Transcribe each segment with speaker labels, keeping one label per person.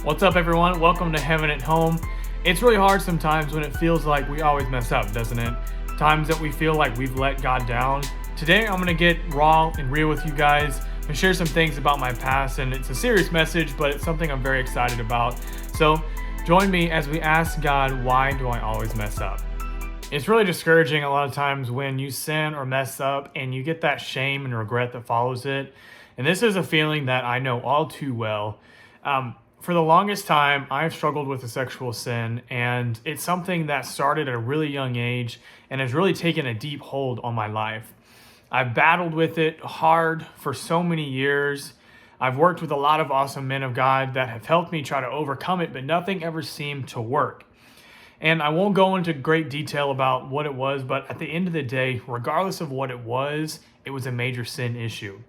Speaker 1: What's up, everyone? Welcome to Heaven at Home. It's really hard sometimes when it feels like we always mess up, doesn't it? Times that we feel like we've let God down. Today, I'm going to get raw and real with you guys and share some things about my past, and it's a serious message, but it's something I'm very excited about. So join me as we ask God, why do I always mess up? It's really discouraging a lot of times when you sin or mess up and you get that shame and regret that follows it. And this is a feeling that I know all too well. For the longest time, I've struggled with a sexual sin, and it's something that started at a really young age and has really taken a deep hold on my life. I've battled with it hard for so many years. I've worked with a lot of awesome men of God that have helped me try to overcome it, but nothing ever seemed to work. And I won't go into great detail about what it was, but at the end of the day, regardless of what it was a major sin issue.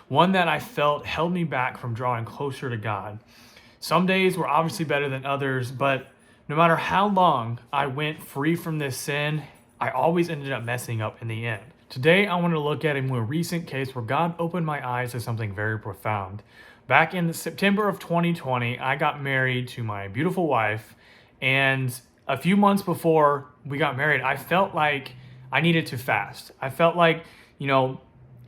Speaker 1: One that I felt held me back from drawing closer to God. Some days were obviously better than others, but no matter how long I went free from this sin, I always ended up messing up in the end. Today, I want to look at a more recent case where God opened my eyes to something very profound. Back in September of 2020, I got married to my beautiful wife, and a few months before we got married, I felt like I needed to fast. I felt like,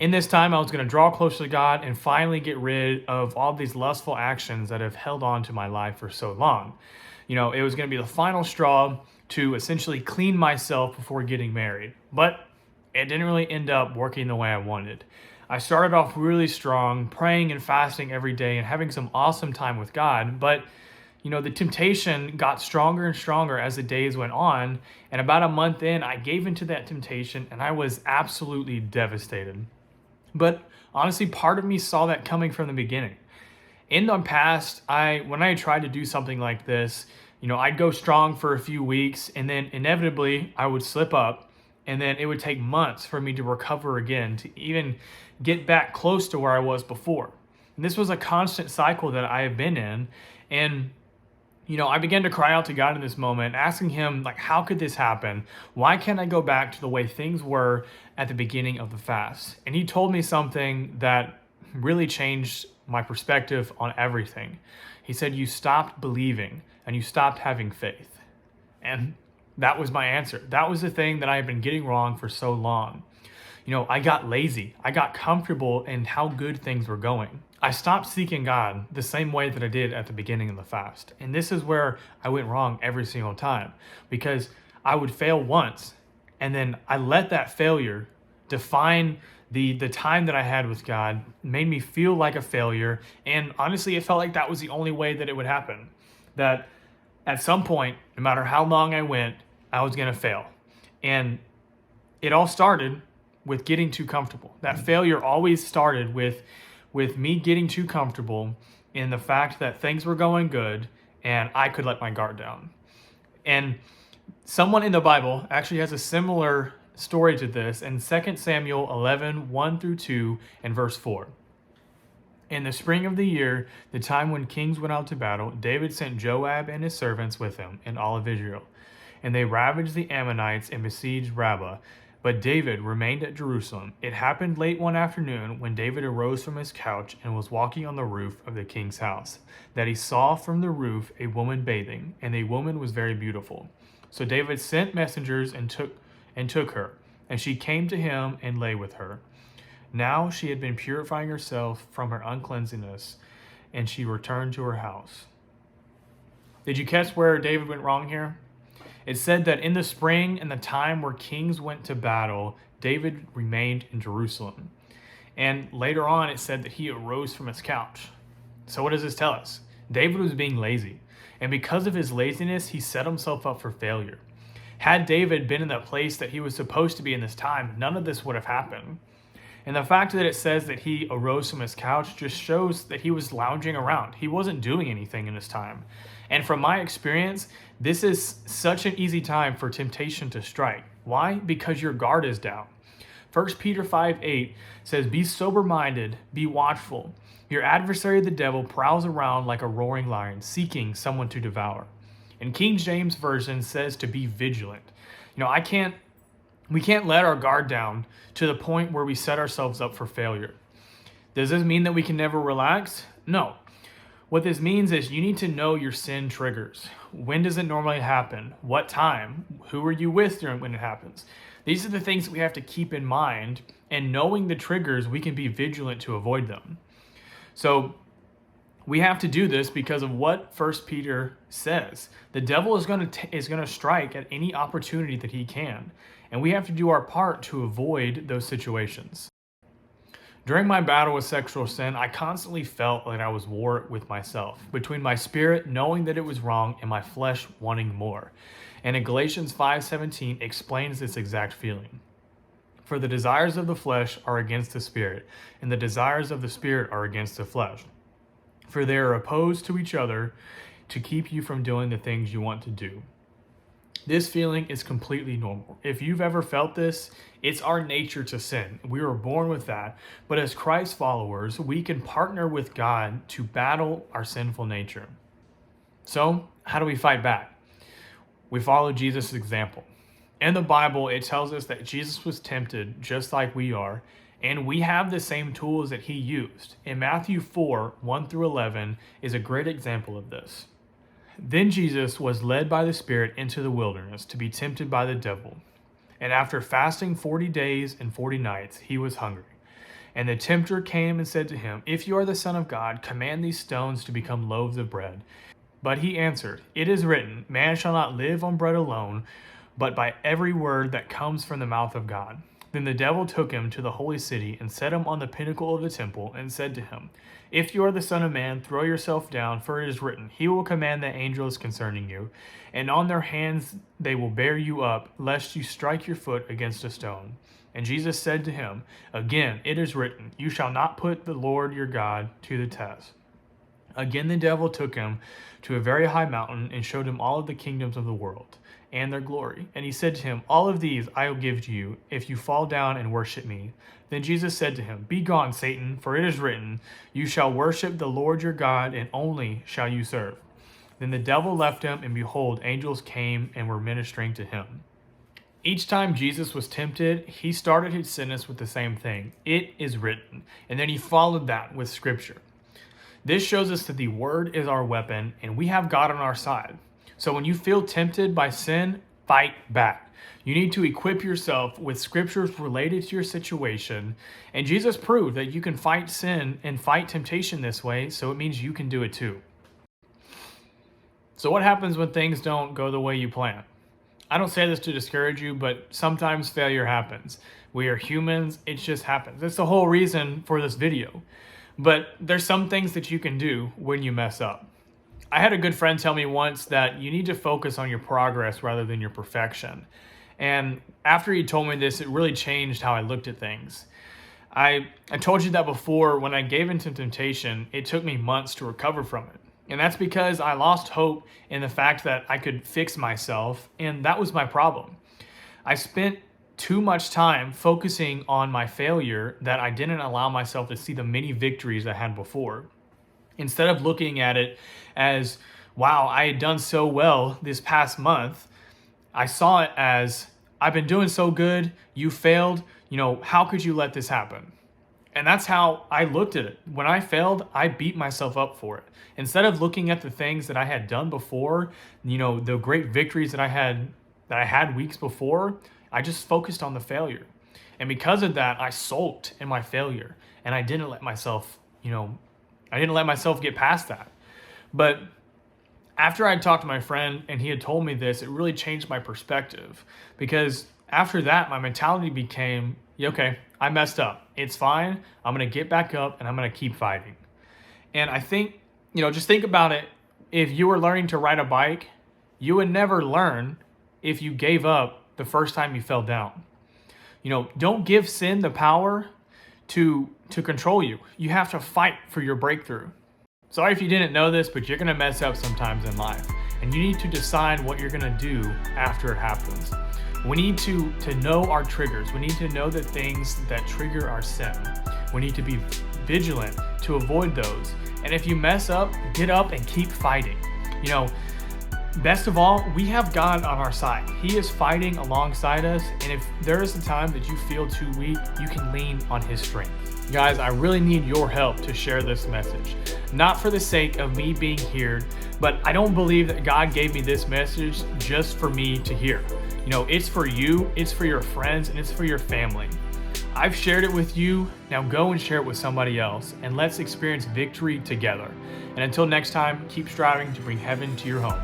Speaker 1: in this time, I was going to draw closer to God and finally get rid of all these lustful actions that have held on to my life for so long. It was going to be the final straw to essentially clean myself before getting married. But it didn't really end up working the way I wanted. I started off really strong, praying and fasting every day and having some awesome time with God. But, the temptation got stronger and stronger as the days went on. And about a month in, I gave into that temptation and I was absolutely devastated. But honestly, part of me saw that coming from the beginning. In the past, when I tried to do something like this, I'd go strong for a few weeks and then inevitably I would slip up, and then it would take months for me to recover again, to even get back close to where I was before. And this was a constant cycle that I have been in. And I began to cry out to God in this moment, asking him, how could this happen? Why can't I go back to the way things were at the beginning of the fast? And he told me something that really changed my perspective on everything. He said, you stopped believing and you stopped having faith. And that was my answer. That was the thing that I had been getting wrong for so long. I got lazy. I got comfortable in how good things were going. I stopped seeking God the same way that I did at the beginning of the fast. And this is where I went wrong every single time, because I would fail once and then I let that failure define the time that I had with God, made me feel like a failure. And honestly, it felt like that was the only way that it would happen. That at some point, no matter how long I went, I was going to fail. And it all started with getting too comfortable. That failure always started with me getting too comfortable in the fact that things were going good and I could let my guard down. And someone in the Bible actually has a similar story to this in 2 Samuel 11, 1 through 2 and verse 4. In the spring of the year, the time when kings went out to battle, David sent Joab and his servants with him and all of Israel. And they ravaged the Ammonites and besieged Rabbah. But David remained at Jerusalem. It happened late one afternoon when David arose from his couch and was walking on the roof of the king's house, that he saw from the roof a woman bathing, and the woman was very beautiful. So David sent messengers and took her, and she came to him and lay with her. Now she had been purifying herself from her uncleanness, and she returned to her house. Did you catch where David went wrong here? It said that in the spring and the time where kings went to battle, David remained in Jerusalem. And later on, it said that he arose from his couch. So what does this tell us? David was being lazy. And because of his laziness, he set himself up for failure. Had David been in the place that he was supposed to be in this time, none of this would have happened. And the fact that it says that he arose from his couch just shows that he was lounging around. He wasn't doing anything in this time. And from my experience, this is such an easy time for temptation to strike. Why? Because your guard is down. 1 Peter 5:8 says, be sober-minded, be watchful. Your adversary, the devil, prowls around like a roaring lion, seeking someone to devour. And King James Version says to be vigilant. We can't let our guard down to the point where we set ourselves up for failure. Does this mean that we can never relax? No. What this means is you need to know your sin triggers. When does it normally happen? What time? Who are you with during when it happens? These are the things that we have to keep in mind, and knowing the triggers, we can be vigilant to avoid them. So we have to do this because of what 1 Peter says. The devil is going to strike at any opportunity that he can, and we have to do our part to avoid those situations. During my battle with sexual sin, I constantly felt like I was at war with myself, between my spirit knowing that it was wrong and my flesh wanting more. And in Galatians 5:17 explains this exact feeling. For the desires of the flesh are against the spirit, and the desires of the spirit are against the flesh. For they are opposed to each other to keep you from doing the things you want to do. This feeling is completely normal. If you've ever felt this, it's our nature to sin. We were born with that. But as Christ followers, we can partner with God to battle our sinful nature. So, how do we fight back? We follow Jesus' example. In the Bible, it tells us that Jesus was tempted just like we are, and we have the same tools that he used. In Matthew 4:1-11 is a great example of this. Then Jesus was led by the Spirit into the wilderness to be tempted by the devil. And after fasting 40 days and 40 nights, he was hungry. And the tempter came and said to him, "If you are the Son of God, command these stones to become loaves of bread." But he answered, "It is written, man shall not live on bread alone, but by every word that comes from the mouth of God." Then the devil took him to the holy city and set him on the pinnacle of the temple and said to him, "If you are the Son of Man, throw yourself down, for it is written, he will command the angels concerning you, and on their hands they will bear you up, lest you strike your foot against a stone." And Jesus said to him, "Again, it is written, you shall not put the Lord your God to the test." Again the devil took him to a very high mountain and showed him all of the kingdoms of the world and their glory. And he said to him, "All of these I will give to you, if you fall down and worship me." Then Jesus said to him, "Be gone, Satan, for it is written, you shall worship the Lord your God, and only shall you serve." Then the devil left him, and behold, angels came and were ministering to him. Each time Jesus was tempted, he started his sentence with the same thing. It is written. And then he followed that with scripture. This shows us that the word is our weapon, and we have God on our side. So when you feel tempted by sin, fight back. You need to equip yourself with scriptures related to your situation. And Jesus proved that you can fight sin and fight temptation this way, so it means you can do it too. So what happens when things don't go the way you plan? I don't say this to discourage you, but sometimes failure happens. We are humans, it just happens. That's the whole reason for this video. But there's some things that you can do when you mess up. I had a good friend tell me once that you need to focus on your progress rather than your perfection. And after he told me this, it really changed how I looked at things. I told you that before, when I gave into temptation, it took me months to recover from it. And that's because I lost hope in the fact that I could fix myself, and that was my problem. I spent too much time focusing on my failure that I didn't allow myself to see the many victories I had before. Instead of looking at it as, wow, I had done so well this past month, I saw it as, I've been doing so good, you failed, how could you let this happen? And that's how I looked at it. When I failed, I beat myself up for it. Instead of looking at the things that I had done before, the great victories that I had weeks before, I just focused on the failure. And because of that, I sulked in my failure, and I didn't let myself, get past that. But after I talked to my friend and he had told me this, it really changed my perspective, because after that, my mentality became, okay, I messed up. It's fine. I'm going to get back up and I'm going to keep fighting. And I think, just think about it. If you were learning to ride a bike, you would never learn if you gave up the first time you fell down. Don't give sin the power to control you. You have to fight for your breakthrough. Sorry if you didn't know this, but you're going to mess up sometimes in life. And you need to decide what you're going to do after it happens. We need to know our triggers. We need to know the things that trigger our sin. We need to be vigilant to avoid those. And if you mess up, get up and keep fighting. Best of all, we have God on our side. He is fighting alongside us. And if there is a time that you feel too weak, you can lean on his strength. Guys, I really need your help to share this message. Not for the sake of me being heard, but I don't believe that God gave me this message just for me to hear. It's for you, it's for your friends, and it's for your family. I've shared it with you, now go and share it with somebody else, and let's experience victory together. And until next time, keep striving to bring heaven to your home.